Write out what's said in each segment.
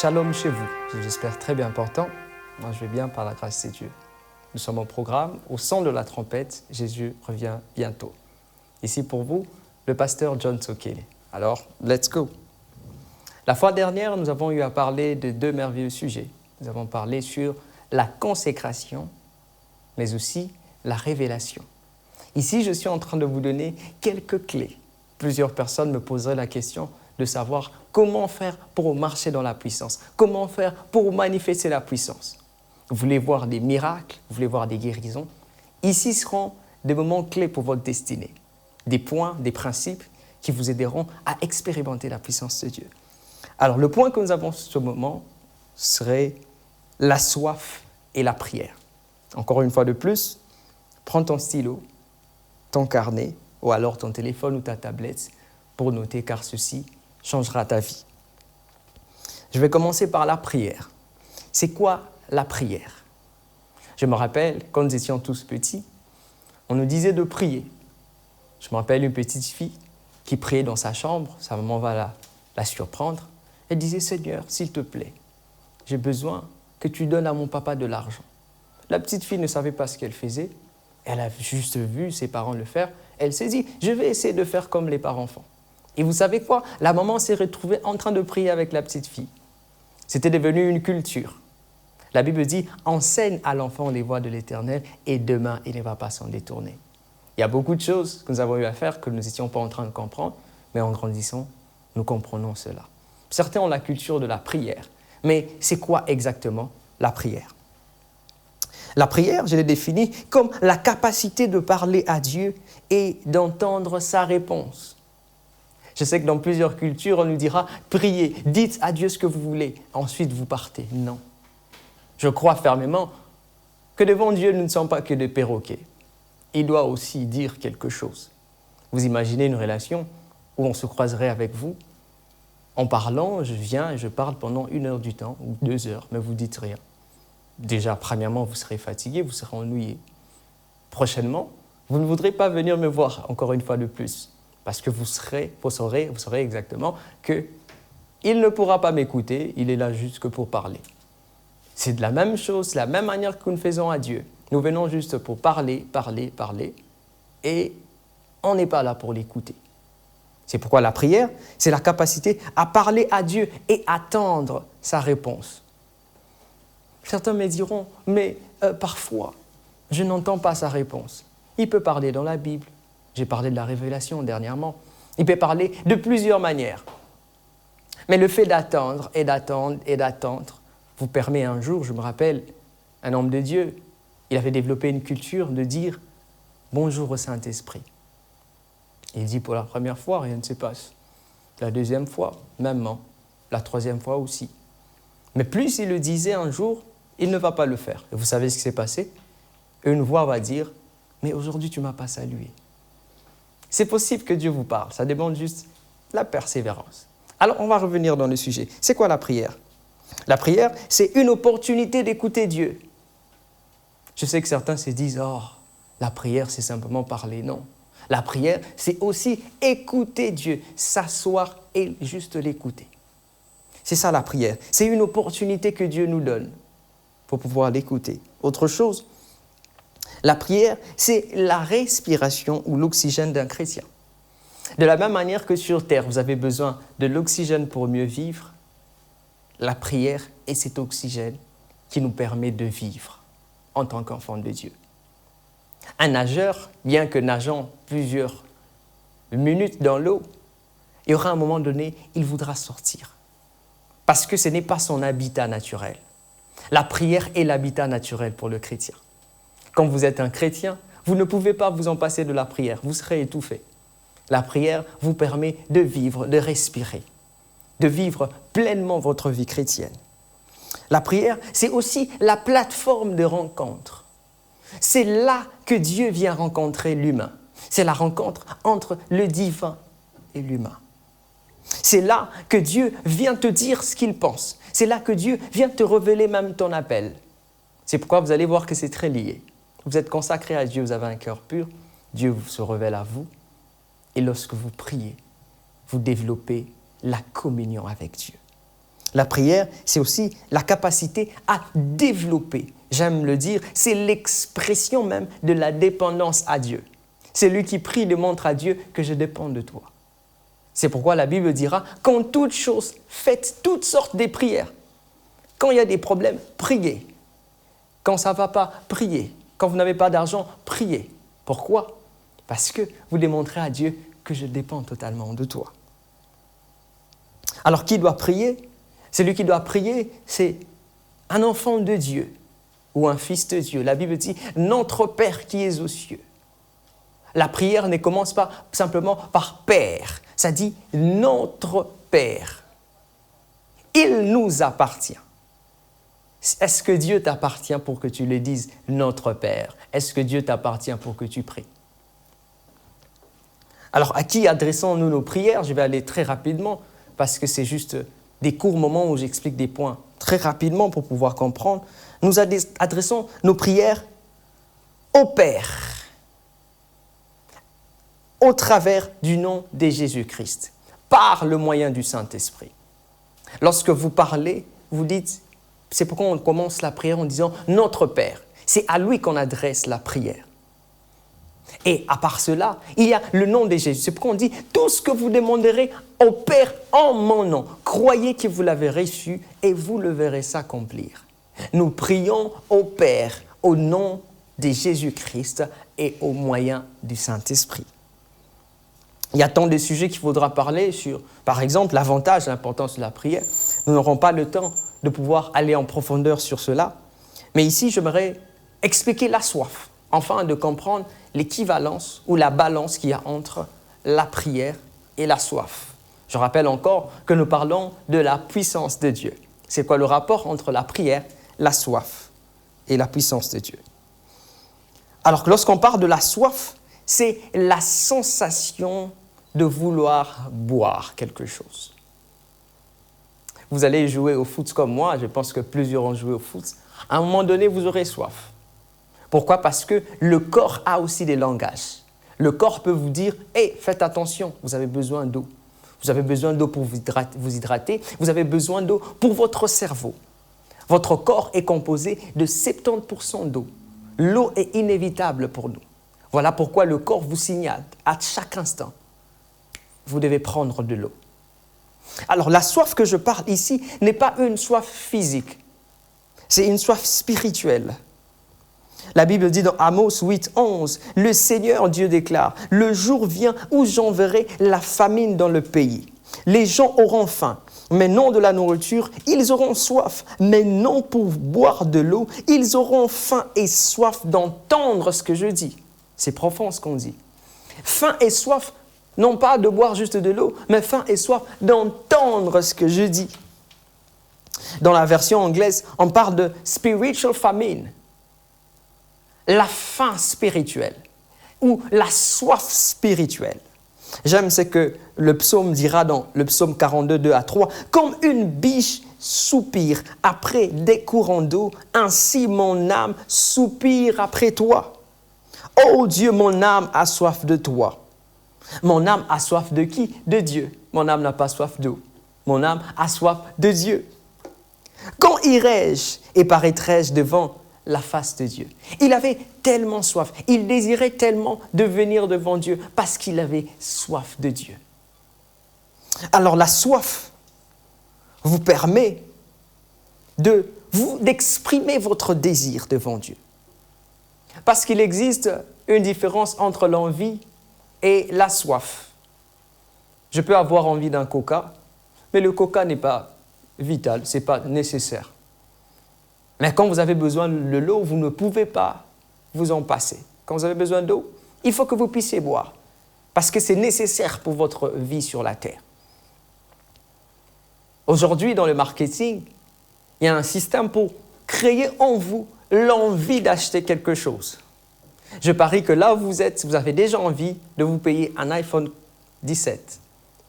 Shalom chez vous, j'espère très bien portant. Moi je vais bien par la grâce de Dieu. Nous sommes au programme, au son de la trompette, Jésus revient bientôt. Ici pour vous, le pasteur John Sokele. Alors, let's go. La fois dernière, nous avons eu à parler de deux merveilleux sujets. Nous avons parlé sur la consécration, mais aussi la révélation. Ici, je suis en train de vous donner quelques clés. Plusieurs personnes me poseraient la question de savoir comment faire pour marcher dans la puissance, comment faire pour manifester la puissance. Vous voulez voir des miracles, vous voulez voir des guérisons. Ici seront des moments clés pour votre destinée, des points, des principes qui vous aideront à expérimenter la puissance de Dieu. Alors, le point que nous avons ce moment serait la soif et la prière. Encore une fois de plus, prends ton stylo, ton carnet ou alors ton téléphone ou ta tablette pour noter, car ceci changera ta vie. Je vais commencer par la prière. C'est quoi la prière? Je me rappelle, quand nous étions tous petits, on nous disait de prier. Je me rappelle une petite fille qui priait dans sa chambre, sa maman va la surprendre. Elle disait « Seigneur, s'il te plaît, j'ai besoin que tu donnes à mon papa de l'argent. » La petite fille ne savait pas ce qu'elle faisait. Elle a juste vu ses parents le faire. Elle s'est dit « Je vais essayer de faire comme les parents font. » Et vous savez quoi? La maman s'est retrouvée en train de prier avec la petite fille. C'était devenu une culture. La Bible dit « Enseigne à l'enfant les voies de l'Éternel et demain il ne va pas s'en détourner. » Il y a beaucoup de choses que nous avons eu à faire que nous n'étions pas en train de comprendre, mais en grandissant, nous comprenons cela. Certains ont la culture de la prière, mais c'est quoi exactement la prière? La prière, je l'ai définie comme la capacité de parler à Dieu et d'entendre sa réponse. Je sais que dans plusieurs cultures, on nous dira « Priez, dites à Dieu ce que vous voulez, ensuite vous partez. » Non. Je crois fermement que devant Dieu, nous ne sommes pas que des perroquets. Il doit aussi dire quelque chose. Vous imaginez une relation où on se croiserait avec vous. En parlant, je viens et je parle pendant 1 heure du temps, ou 2 heures, mais vous ne dites rien. Déjà, premièrement, vous serez fatigué, vous serez ennuyé. Prochainement, vous ne voudrez pas venir me voir, encore une fois de plus, parce que vous saurez exactement qu'il ne pourra pas m'écouter, il est là juste que pour parler. C'est de la même chose, la même manière que nous faisons à Dieu. Nous venons juste pour parler, et on n'est pas là pour l'écouter. C'est pourquoi la prière, c'est la capacité à parler à Dieu et attendre sa réponse. Certains me diront, mais parfois, je n'entends pas sa réponse. Il peut parler dans la Bible. J'ai parlé de la révélation dernièrement. Il peut parler de plusieurs manières. Mais le fait d'attendre vous permet un jour, je me rappelle, un homme de Dieu, il avait développé une culture de dire « Bonjour au Saint-Esprit ». Il dit pour la première fois, rien ne se passe. La deuxième fois, mêmement. La troisième fois aussi. Mais plus il le disait un jour, il ne va pas le faire. Et vous savez ce qui s'est passé? Une voix va dire « Mais aujourd'hui, tu ne m'as pas salué ». C'est possible que Dieu vous parle. Ça demande juste la persévérance. Alors, on va revenir dans le sujet. C'est quoi la prière? La prière, c'est une opportunité d'écouter Dieu. Je sais que certains se disent « Oh, la prière, c'est simplement parler. » Non. La prière, c'est aussi écouter Dieu, s'asseoir et juste l'écouter. C'est ça la prière. C'est une opportunité que Dieu nous donne pour pouvoir l'écouter. Autre chose, la prière, c'est la respiration ou l'oxygène d'un chrétien. De la même manière que sur terre, vous avez besoin de l'oxygène pour mieux vivre, la prière est cet oxygène qui nous permet de vivre en tant qu'enfant de Dieu. Un nageur, bien que nageant plusieurs minutes dans l'eau, il y aura un moment donné, il voudra sortir. Parce que ce n'est pas son habitat naturel. La prière est l'habitat naturel pour le chrétien. Quand vous êtes un chrétien, vous ne pouvez pas vous en passer de la prière, vous serez étouffé. La prière vous permet de vivre, de respirer, de vivre pleinement votre vie chrétienne. La prière, c'est aussi la plateforme de rencontre. C'est là que Dieu vient rencontrer l'humain. C'est la rencontre entre le divin et l'humain. C'est là que Dieu vient te dire ce qu'il pense. C'est là que Dieu vient te révéler même ton appel. C'est pourquoi vous allez voir que c'est très lié. Vous êtes consacré à Dieu, vous avez un cœur pur, Dieu se révèle à vous. Et lorsque vous priez, vous développez la communion avec Dieu. La prière, c'est aussi la capacité à développer. J'aime le dire, c'est l'expression même de la dépendance à Dieu. Celui qui prie démontre à Dieu que je dépends de toi. C'est pourquoi la Bible dira qu'en toutes choses, faites toutes sortes de prières. Quand il y a des problèmes, priez. Quand ça ne va pas, priez. Quand vous n'avez pas d'argent, priez. Pourquoi? Parce que vous démontrez à Dieu que je dépends totalement de toi. Alors, qui doit prier? Celui qui doit prier, c'est un enfant de Dieu ou un fils de Dieu. La Bible dit « Notre Père qui es aux cieux ». La prière ne commence pas simplement par « Père ». Ça dit « Notre Père ». Il nous appartient. Est-ce que Dieu t'appartient pour que tu le dises « Notre Père » ? Est-ce que Dieu t'appartient pour que tu pries ? Alors, à qui adressons-nous nos prières ? Je vais aller très rapidement parce que c'est juste des courts moments où j'explique des points très rapidement pour pouvoir comprendre. Nous adressons nos prières au Père, au travers du nom de Jésus-Christ, par le moyen du Saint-Esprit. Lorsque vous parlez, vous dites, c'est pourquoi on commence la prière en disant « Notre Père ». C'est à lui qu'on adresse la prière. Et à part cela, il y a le nom de Jésus. C'est pourquoi on dit « Tout ce que vous demanderez au Père en mon nom, croyez que vous l'avez reçu et vous le verrez s'accomplir ». Nous prions au Père au nom de Jésus-Christ et au moyen du Saint-Esprit. Il y a tant de sujets qu'il faudra parler sur, par exemple, l'avantage, l'importance de la prière. Nous n'aurons pas le temps de pouvoir aller en profondeur sur cela. Mais ici, j'aimerais expliquer la soif, afin de comprendre l'équivalence ou la balance qu'il y a entre la prière et la soif. Je rappelle encore que nous parlons de la puissance de Dieu. C'est quoi le rapport entre la prière, la soif et la puissance de Dieu? Alors que lorsqu'on parle de la soif, c'est la sensation de vouloir boire quelque chose. Vous allez jouer au foot comme moi, je pense que plusieurs ont joué au foot. À un moment donné, vous aurez soif. Pourquoi? Parce que le corps a aussi des langages. Le corps peut vous dire « Hey, faites attention, vous avez besoin d'eau. Vous avez besoin d'eau pour vous hydrater. Vous avez besoin d'eau pour votre cerveau. Votre corps est composé de 70% d'eau. L'eau est inévitable pour nous. Voilà pourquoi le corps vous signale à chaque instant. Vous devez prendre de l'eau. Alors, la soif que je parle ici n'est pas une soif physique. C'est une soif spirituelle. La Bible dit dans Amos 8, 11, « Le Seigneur Dieu déclare, « Le jour vient où j'enverrai la famine dans le pays. Les gens auront faim, mais non de la nourriture. Ils auront soif, mais non pour boire de l'eau. Ils auront faim et soif d'entendre ce que je dis. » C'est profond ce qu'on dit. Faim et soif, non pas de boire juste de l'eau, mais faim et soif d'entendre ce que je dis. Dans la version anglaise, on parle de « spiritual famine ». La faim spirituelle ou la soif spirituelle. J'aime ce que le psaume dira dans le psaume 42, 2 à 3. « Comme une biche soupire après des courants d'eau, ainsi mon âme soupire après toi. Ô Dieu, mon âme a soif de toi. » Mon âme a soif de qui? De Dieu. Mon âme n'a pas soif d'eau. Mon âme a soif de Dieu. Quand irai-je et paraîtrai-je devant la face de Dieu? Il avait tellement soif, il désirait tellement de venir devant Dieu parce qu'il avait soif de Dieu. Alors la soif vous permet d'exprimer votre désir devant Dieu. Parce qu'il existe une différence entre l'envie et la soif. Je peux avoir envie d'un coca, mais le coca n'est pas vital, ce n'est pas nécessaire. Mais quand vous avez besoin de l'eau, vous ne pouvez pas vous en passer. Quand vous avez besoin d'eau, il faut que vous puissiez boire, parce que c'est nécessaire pour votre vie sur la terre. Aujourd'hui, dans le marketing, il y a un système pour créer en vous l'envie d'acheter quelque chose. Je parie que là où vous êtes, vous avez déjà envie de vous payer un iPhone 17.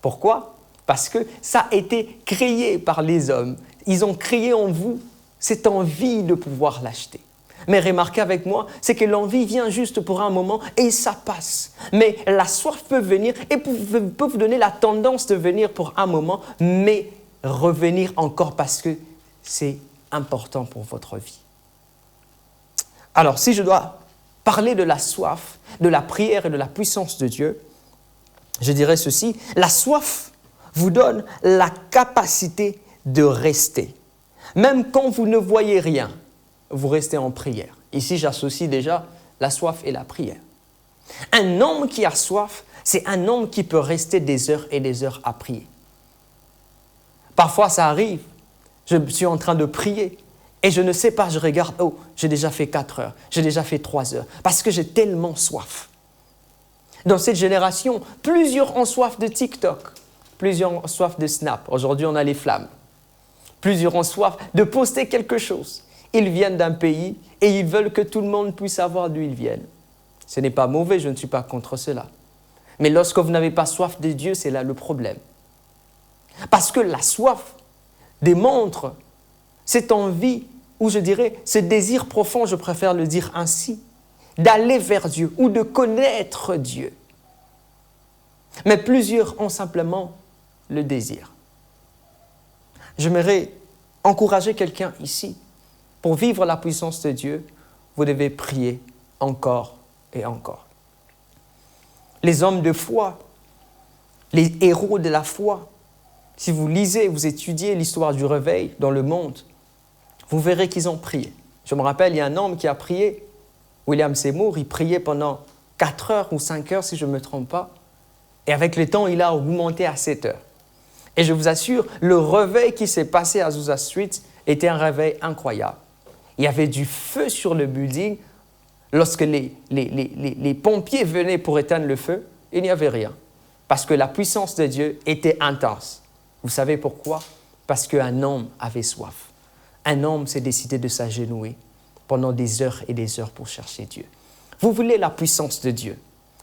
Pourquoi? Parce que ça a été créé par les hommes. Ils ont créé en vous cette envie de pouvoir l'acheter. Mais remarquez avec moi, c'est que l'envie vient juste pour un moment et ça passe. Mais la soif peut venir et peut vous donner la tendance de venir pour un moment, mais revenir encore parce que c'est important pour votre vie. Alors, si je dois parler de la soif, de la prière et de la puissance de Dieu, je dirais ceci, la soif vous donne la capacité de rester. Même quand vous ne voyez rien, vous restez en prière. Ici, j'associe déjà la soif et la prière. Un homme qui a soif, c'est un homme qui peut rester des heures et des heures à prier. Parfois, ça arrive, je suis en train de prier et je ne sais pas, je regarde, oh, j'ai déjà fait 4 heures, j'ai déjà fait 3 heures, parce que j'ai tellement soif. Dans cette génération, plusieurs ont soif de TikTok, plusieurs ont soif de Snap. Aujourd'hui, on a les flammes. Plusieurs ont soif de poster quelque chose. Ils viennent d'un pays et ils veulent que tout le monde puisse savoir d'où ils viennent. Ce n'est pas mauvais, je ne suis pas contre cela. Mais lorsque vous n'avez pas soif de Dieu, c'est là le problème. Parce que la soif démontre cette envie, ou je dirais ce désir profond, je préfère le dire ainsi, d'aller vers Dieu ou de connaître Dieu. Mais plusieurs ont simplement le désir. J'aimerais encourager quelqu'un ici. Pour vivre la puissance de Dieu, vous devez prier encore et encore. Les hommes de foi, les héros de la foi, si vous lisez, vous étudiez l'histoire du réveil dans le monde, vous verrez qu'ils ont prié. Je me rappelle, il y a un homme qui a prié, William Seymour, il priait pendant 4 heures ou 5 heures, si je ne me trompe pas. Et avec le temps, il a augmenté à 7 heures. Et je vous assure, le réveil qui s'est passé à Azusa Street était un réveil incroyable. Il y avait du feu sur le building. Lorsque les pompiers venaient pour éteindre le feu, il n'y avait rien. Parce que la puissance de Dieu était intense. Vous savez pourquoi? Parce qu'un homme avait soif. Un homme s'est décidé de s'agenouiller pendant des heures et des heures pour chercher Dieu. Vous voulez la puissance de Dieu?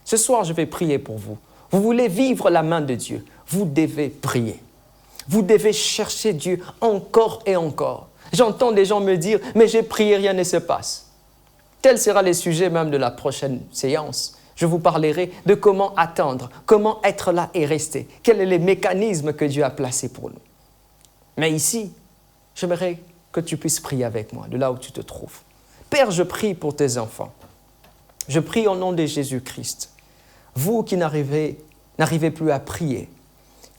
Ce soir, je vais prier pour vous. Vous voulez vivre la main de Dieu? Vous devez prier. Vous devez chercher Dieu encore et encore. J'entends des gens me dire, mais j'ai prié, rien ne se passe. Tel sera le sujet même de la prochaine séance. Je vous parlerai de comment attendre, comment être là et rester. Quels sont les mécanismes que Dieu a placés pour nous. Mais ici, j'aimerais que tu puisses prier avec moi, de là où tu te trouves. Père, je prie pour tes enfants. Je prie au nom de Jésus-Christ. Vous qui n'arrivez plus à prier,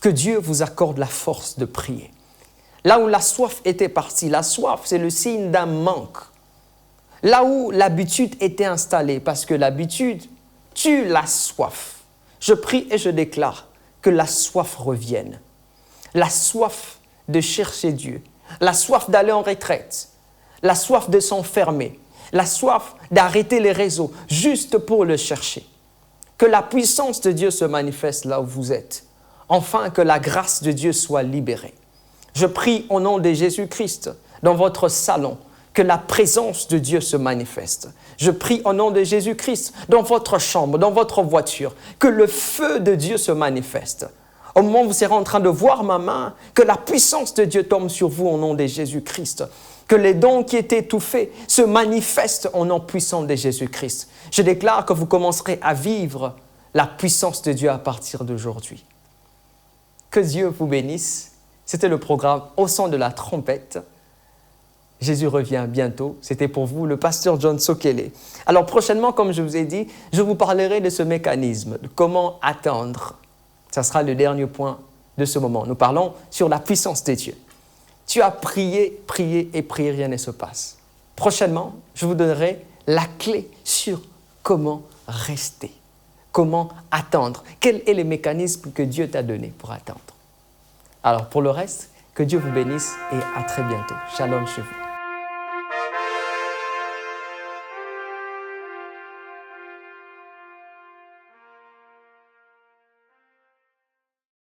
que Dieu vous accorde la force de prier. Là où la soif était partie, la soif, c'est le signe d'un manque. Là où l'habitude était installée, parce que l'habitude tue la soif. Je prie et je déclare que la soif revienne. La soif de chercher Dieu, la soif d'aller en retraite, la soif de s'enfermer, la soif d'arrêter les réseaux juste pour le chercher. Que la puissance de Dieu se manifeste là où vous êtes, afin que la grâce de Dieu soit libérée. Je prie au nom de Jésus-Christ, dans votre salon, que la présence de Dieu se manifeste. Je prie au nom de Jésus-Christ, dans votre chambre, dans votre voiture, que le feu de Dieu se manifeste. Au moment où vous serez en train de voir ma main, que la puissance de Dieu tombe sur vous au nom de Jésus-Christ. Que les dons qui étaient étouffés se manifestent au nom puissant de Jésus-Christ. Je déclare que vous commencerez à vivre la puissance de Dieu à partir d'aujourd'hui. Que Dieu vous bénisse. C'était le programme Au son de la trompette. Jésus revient bientôt. C'était pour vous le pasteur John Sokele. Alors prochainement, comme je vous ai dit, je vous parlerai de ce mécanisme, de comment attendre. Ça sera le dernier point de ce moment. Nous parlons sur la puissance de Dieu. Tu as prié, prié et prié, rien ne se passe. Prochainement, je vous donnerai la clé sur comment rester, comment attendre. Quel est le mécanisme que Dieu t'a donné pour attendre? Alors pour le reste, que Dieu vous bénisse et à très bientôt. Shalom chez vous.